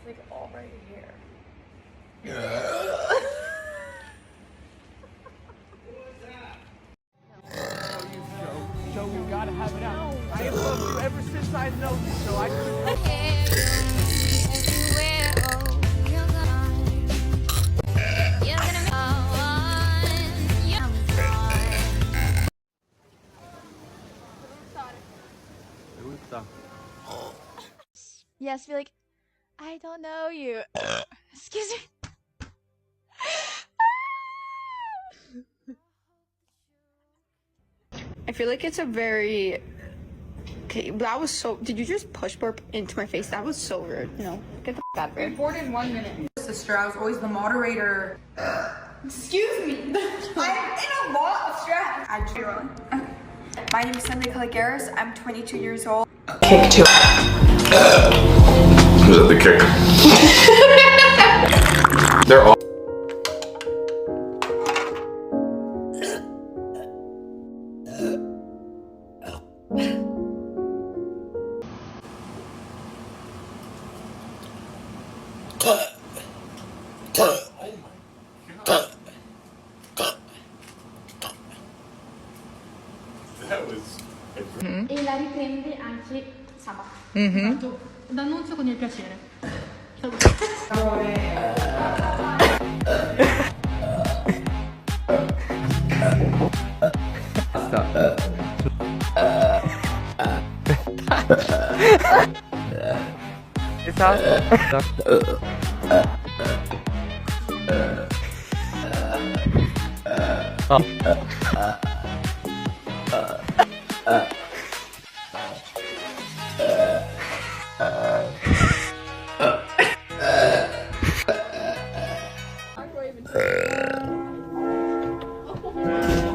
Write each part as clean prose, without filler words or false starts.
like all right here. Joe, you gotta have it out. I have loved you ever since I know you, so I couldn't Yes, be like, I don't know you. Excuse me. I feel like it's a very... Okay, that was so... Did you just push burp into my face? That was so rude. No, get the f out of here. Bored in 1 minute. Sister, I was always the moderator. Excuse me. I'm in a lot of stress. I drew on. My name is Cindy Caligaris. I'm 22 years old. Kick to it. Was it the kick? They're all. That was. E la riprende anche sabato. L'annuncio con il piacere.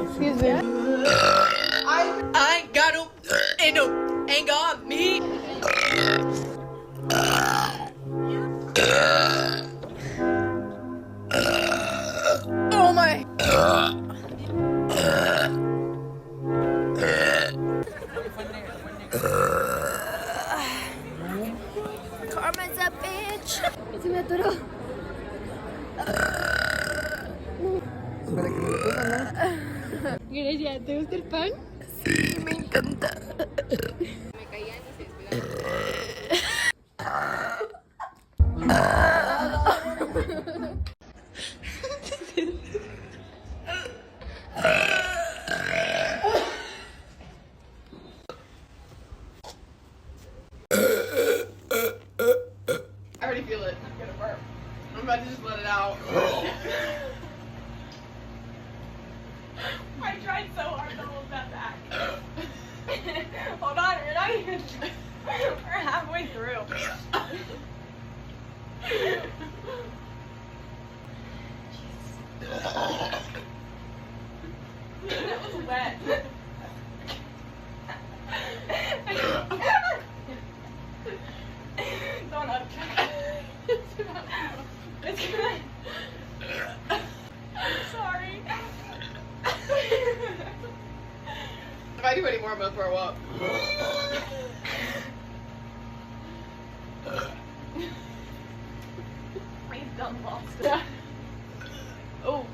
Excuse me. I ain't got no, ain't got me. Oh my. Carmen's a bitch. Se me atoró. Grecia, ¿te gusta el pan? Sí, me encanta. Me caían y se I already feel it. I'm gonna burp. I'm about to just let it out. I tried so hard to hold that back. Hold on, we're not even. We're halfway through. That was wet. Don't upchuck. It's good. I'm sorry. If I do any more, I'm gonna throw up. He's done lost it. Oh.